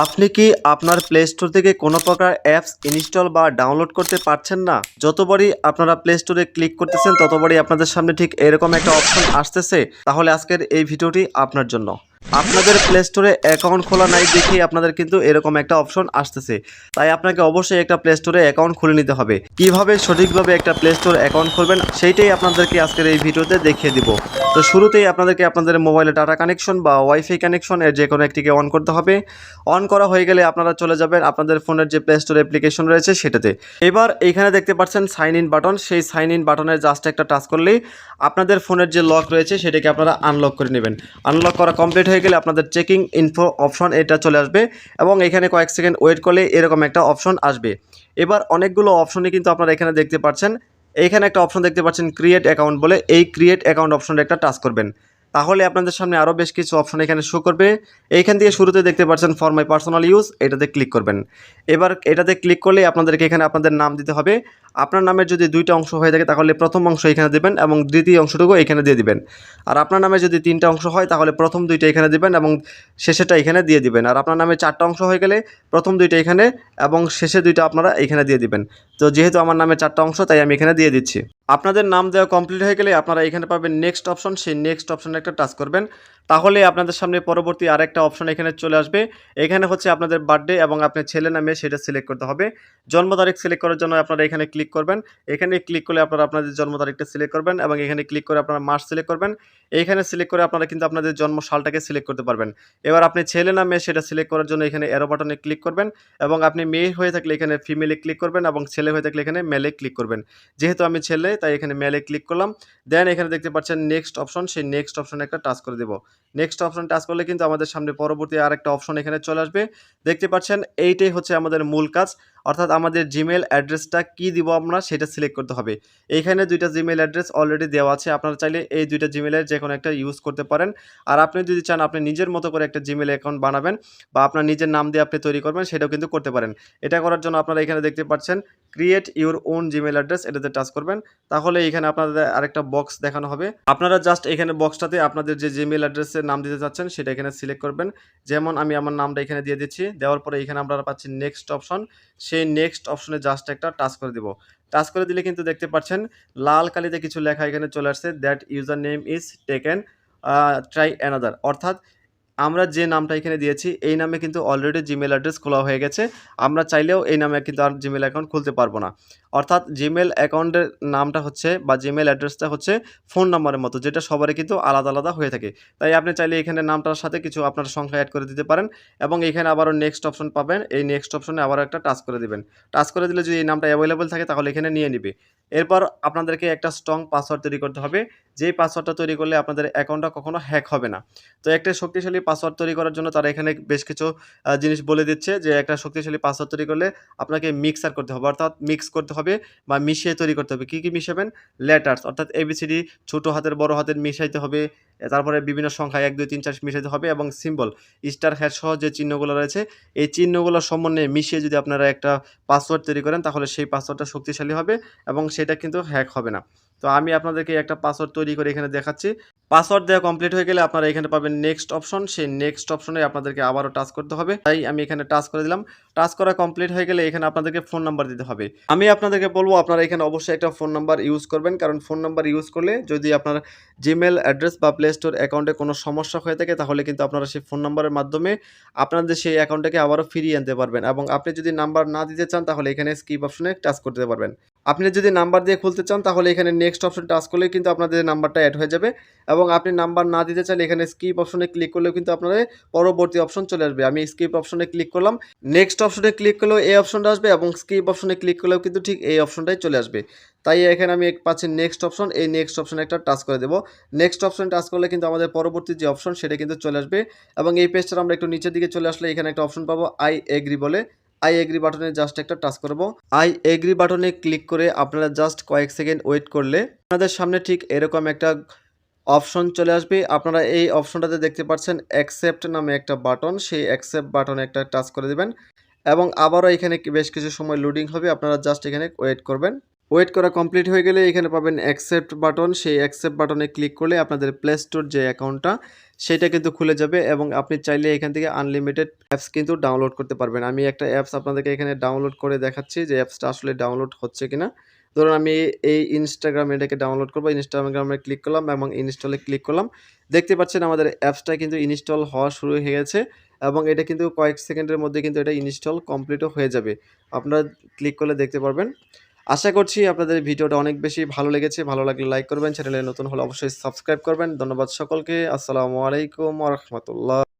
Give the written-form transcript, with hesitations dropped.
আপনি কি আপনার প্লে স্টোর থেকে কোনো প্রকার অ্যাপস ইনস্টল বা ডাউনলোড করতে পারছেন না? যতবারই আপনারা প্লে স্টোরে ক্লিক করতেছেন ততবারই আপনাদের সামনে ঠিক এরকম একটা অপশন আসতেছে। তাহলে আজকের এই ভিডিওটি আপনার জন্য। আপনাদের প্লে স্টোরে অ্যাকাউন্ট খোলা নাই দেখেই আপনাদের কিন্তু এরকম একটা অপশন আসতেছে। তাই আপনাকে অবশ্যই একটা প্লে স্টোরে অ্যাকাউন্ট খুলে নিতে হবে। কিভাবে সঠিকভাবে একটা প্লে স্টোর অ্যাকাউন্ট খুলবেন সেইটাই আপনাদেরকে আজকের এই ভিডিওতে দেখিয়ে দিব। তো শুরুতেই আপনাদেরকে আপনাদের মোবাইলে ডাটা কানেকশন বা ওয়াইফাই কানেকশন এর যে কোনো একটিকে অন করতে হবে। অন করা হয়ে গেলে আপনারা চলে যাবেন আপনাদের ফোনের যে প্লে স্টোর অ্যাপ্লিকেশন রয়েছে সেটাতে। এবার এইখানে দেখতে পাচ্ছেন সাইন ইন বাটন, সেই সাইন ইন বাটনের জাস্ট একটা টাচ করলেই আপনাদের ফোনের যে লক রয়েছে সেটাকে আপনারা আনলক করে নেবেন। আনলক করা কমপ্লিট হয়ে গেলে আপনাদের চেকিং ইনফো অপশন এটা চলে আসবে এবং এখানে কয়েক সেকেন্ড ওয়েট করলে এরকম একটা অপশন আসবে। এবার অনেকগুলো অপশনই কিন্তু আপনারা এখানে দেখতে পাচ্ছেন। এইখানে একটা অপশন দেখতে পাচ্ছেন ক্রিয়েট অ্যাকাউন্ট বলে, এই ক্রিয়েট অ্যাকাউন্ট অপশনটা একটা টাচ করবেন। তাহলে আপনাদের সামনে আরও বেশ কিছু অপশন এখানে শো করবে। এইখান দিয়ে শুরুতে দেখতে পাচ্ছেন ফর মাই পার্সোনাল ইউজ, এটাতে ক্লিক করবেন। এবার এটাতে ক্লিক করলে আপনাদেরকে এখানে আপনাদের নাম দিতে হবে। আপনার নামের যদি দুইটা অংশ হয়ে থাকে তাহলে প্রথম অংশ এখানে দেবেন এবং দ্বিতীয় অংশটুকু এখানে দিয়ে দিবেন। আর আপনার নামে যদি তিনটা অংশ হয় তাহলে প্রথম দুইটা এখানে দিবেন এবং শেষেরটা এখানে দিয়ে দিবেন। আর আপনার নামে চারটা অংশ হয়ে গেলে প্রথম দুইটা এখানে এবং শেষে দুইটা আপনারা এখানে দিয়ে দিবেন। তো যেহেতু আমার নামে চারটা অংশ তাই আমি এখানে দিয়ে দিচ্ছি। আপনাদের নাম দেওয়া কমপ্লিট হয়ে গেলে আপনারা এখানে পাবেন নেক্সট অপশন, সেই নেক্সট অপশনে একটা টাচ করবেন। তাহলে আপনাদের সামনে পরবর্তী আরেকটা অপশন এখানে চলে আসবে। এখানে হচ্ছে আপনাদের বার্থডে এবং আপনার ছেলে না মেয়ে সেটা সিলেক্ট করতে হবে। জন্ম তারিখ সিলেক্ট করার জন্য আপনারা এখানে ক্লিক করবেন। এখানে ক্লিক করলে আপনারা আপনাদের জন্ম তারিখটা সিলেক্ট করবেন এবং এখানে ক্লিক করে আপনারা মাস সিলেক্ট করবেন। এইখানে সিলেক্ট করে আপনারা কিন্তু আপনাদের জন্ম সালটাকে সিলেক্ট করতে পারবেন। এবার আপনি ছেলে না মেয়ে সেটা সিলেক্ট করার জন্য এখানে অ্যারো বাটনে ক্লিক করবেন এবং আপনি মেয়ে হয়ে থাকলে এখানে ফিমেলে ক্লিক করবেন এবং ছেলে হয়ে থাকলে এখানে মেলে ক্লিক করবেন। যেহেতু আমি ছেলে তাই এখানে মেলে ক্লিক করলাম। দেন এখানে দেখতে পাচ্ছেন নেক্সট অপশন, সেই নেক্সট অপশনে একটা টাচ করে দেব। নেক্সট অপশন টাচ করলে কিন্তু আমাদের সামনে পরবর্তী আরেকটা অপশন এখানে চলে আসবে। দেখতে পাচ্ছেন এইটাই হচ্ছে আমাদের মূল কাজ, অর্থাৎ আমাদের জিমেল অ্যাড্রেসটা কি দিব আমরা সেটা সিলেক্ট করতে হবে। এইখানে দুইটা জিমেল অ্যাড্রেস অলরেডি দেওয়া আছে, আপনারা চাইলে এই দুইটা জিমেলের যে কোনো একটা ইউজ করতে পারেন। আর আপনি যদি চান আপনি নিজের মতো করে একটা জিমেল অ্যাকাউন্ট বানাবেন বা আপনার নিজের নাম দিয়ে আপনি তৈরি করবেন সেটাও কিন্তু করতে পারেন। এটা করার জন্য আপনারা এখানে দেখতে পাচ্ছেন create your own Gmail address, এটাতে টাচ করবেন। তাহলে এখানে আপনাদের আরেকটা বক্স দেখানো হবে। আপনারা জাস্ট এখানে বক্সটাতে আপনাদের যে জিমেল অ্যাড্রেসের নাম দিতে চাচ্ছেন সেটা এখানে সিলেক্ট করবেন। যেমন আমি আমার নামটা এখানে দিয়ে দিচ্ছি। দেওয়ার পরে এখানে আপনারা পাচ্ছেন নেক্সট অপশন, সেই নেক্সট অপশনে জাস্ট একটা টাচ করে দিব। টাচ করে দিলে কিন্তু দেখতে পাচ্ছেন লাল কালিতে কিছু লেখা এখানে চলে আসছে, that user name is taken, try another. অর্থাৎ আমরা যে নামটা এখানে দিয়েছি এই নামে কিন্তু অলরেডি জিমেল অ্যাড্রেস খোলা হয়ে গেছে। আমরা চাইলেও এই নামে কিন্তু আর জিমেল অ্যাকাউন্ট খুলতে পারবো না। অর্থাৎ জিমেল অ্যাকাউন্টের নামটা হচ্ছে বা জিমেল অ্যাড্রেসটা হচ্ছে ফোন নাম্বারের মতো, যেটা সবারই কিন্তু আলাদা আলাদা হয়ে থাকে। তাই আপনি চাইলে এখানে নামটার সাথে কিছু আপনার সংখ্যা অ্যাড করে দিতে পারেন এবং এখানে আবারও নেক্সট অপশন পাবেন। এই নেক্সট অপশনে আবারও একটা টাচ করে দিবেন। টাচ করে দিলে যদি এই নামটা অ্যাভেলেবল থাকে তাহলে এখানে নিয়ে নিবে। এরপর আপনাদেরকে একটা স্ট্রং পাসওয়ার্ড তৈরি করতে হবে। যেই পাসওয়ার্ডটা তৈরি করলে আপনাদের অ্যাকাউন্টটা কখনো হ্যাক হবে না। তো একটা শক্তিশালী পাসওয়ার্ড তৈরি করার জন্য তারা এখানে বেশ কিছু জিনিস বলে দিচ্ছে যে একটা শক্তিশালী পাসওয়ার্ড তৈরি করলে আপনাকে মিক্সার করতে হবে, অর্থাৎ মিক্স করতে হবে বা মিশিয়ে তৈরি করতে হবে। কী, কী মিশাবেন? লেটার্স অর্থাৎ এবিসিডি ছোট হাতের বড় হাতের মিশাইতে হবে। তারপরে বিভিন্ন সংখ্যা ১, ২, ৩, ৪ মিশাইতে হবে এবং সিম্বল স্টার হ্যাশ সহ যে চিহ্নগুলো রয়েছে এই চিহ্নগুলোর সমন্বয়ে মিশিয়ে যদি আপনারা একটা পাসওয়ার্ড তৈরি করেন তাহলে সেই পাসওয়ার্ডটা শক্তিশালী হবে এবং সেটা কিন্তু হ্যাক হবে না। তো আমি আপনাদেরকে একটা পাসওয়ার্ড তৈরি করে এখানে দেখাচ্ছি। পাসওয়ার্ড দেওয়া কমপ্লিট হয়ে গেলে আপনারা এখানে পাবেন নেক্সট অপশন, সেই নেক্সট অপশনে আপনাদেরকে আবারও টাচ করতে হবে। তাই আমি এখানে টাচ করে দিলাম। টাচ করা কমপ্লিট হয়ে গেলে এখানে আপনাদেরকে ফোন নাম্বার দিতে হবে। আমি আপনাদেরকে বলবো আপনারা এখানে অবশ্যই একটা ফোন নাম্বার ইউজ করবেন, কারণ ফোন নাম্বার ইউজ করলে যদি আপনার জিমেল অ্যাড্রেস বা প্লে স্টোর অ্যাকাউন্টে কোনো সমস্যা হয়ে থাকে তাহলে কিন্তু আপনারা সেই ফোন নাম্বারের মাধ্যমে আপনাদের সেই অ্যাকাউন্টটাকে আবারও ফিরিয়ে আনতে পারবেন এবং আপনি যদি নাম্বার না দিতে চান তাহলে এখানে স্কিপ অপশনে টাচ করতে পারবেন। আপনি যদি নাম্বার দিয়ে খুলতে চান তাহলে এখানে নেক্সট অপশন টাচ করলেই কিন্তু আপনাদের নাম্বারটা অ্যাড হয়ে যাবে এবং আপনি নাম্বার না দিতে চাইলে এখানে স্কিপ অপশনে ক্লিক করলেও কিন্তু আপনাদের পরবর্তী অপশন চলে আসবে। আমি স্কিপ অপশনে ক্লিক করলাম, নেক্সট অপশনে ক্লিক করলেও এই অপশনটা আসবে এবং স্কিপ অপশনে ক্লিক করলেও কিন্তু ঠিক এই অপশনটাই চলে আসবে। তাই এখানে আমি পাচ্ছি নেক্সট অপশন, এই নেক্সট অপশনে একটা টাচ করে দেবো। নেক্সট অপশন টাচ করলে কিন্তু আমাদের পরবর্তী যে অপশন সেটা কিন্তু চলে আসবে এবং এই পেজটা আমরা একটু নিচের দিকে চলে আসলে এখানে একটা অপশন পাবো আই এগ্রি বলে। আই এগ্রি বাটনে জাস্ট একটা টাচ করব। আই এগ্রি বাটনে ক্লিক করে আপনারা জাস্ট কয়েক সেকেন্ড ওয়েট করলে আপনাদের সামনে ঠিক এরকম একটা অপশন চলে আসবে। আপনারা এই অপশনটাতে দেখতে পাচ্ছেন অ্যাকসেপ্ট নামে একটা বাটন, সেই অ্যাকসেপ্ট বাটনে একটা টাচ করে দেবেন এবং আবারও এখানে বেশ কিছু সময় লোডিং হবে, আপনারা জাস্ট এখানে ওয়েট করবেন। ওয়েট করা কমপ্লিট হয়ে গেলে এখানে পাবেন অ্যাকসেপ্ট বাটন। সেই অ্যাকসেপ্ট বাটনে ক্লিক করলে আপনাদের প্লে স্টোর যে অ্যাকাউন্টটা সেটা কিন্তু খুলে যাবে এবং আপনি চাইলে এখান থেকে আনলিমিটেড অ্যাপস কিন্তু ডাউনলোড করতে পারবেন। আমি একটা অ্যাপস আপনাদেরকে এখানে ডাউনলোড করে দেখাচ্ছি যে অ্যাপসটা আসলে ডাউনলোড হচ্ছে কিনা। ধরুন আমি এই ইনস্টাগ্রাম এটাকে ডাউনলোড করব। ইনস্টাগ্রামে ক্লিক করলাম এবং ইনস্টলে ক্লিক করলাম। দেখতে পাচ্ছেন আমাদের অ্যাপসটা কিন্তু ইনস্টল হওয়া শুরু হয়ে গেছে এবং এটা কিন্তু কয়েক সেকেন্ডের মধ্যে কিন্তু এটা ইনস্টল কমপ্লিটও হয়ে যাবে। আপনারা ক্লিক করলে দেখতে পারবেন। আশা করছি আপনাদের ভিডিওটা অনেক বেশি ভালো লেগেছে। ভালো লাগলে লাইক করবেন। চ্যানেলে নতুন হলে অবশ্যই সাবস্ক্রাইব করবেন। ধন্যবাদ সকলকে। আসসালামু আলাইকুম ওয়া রাহমাতুল্লাহ।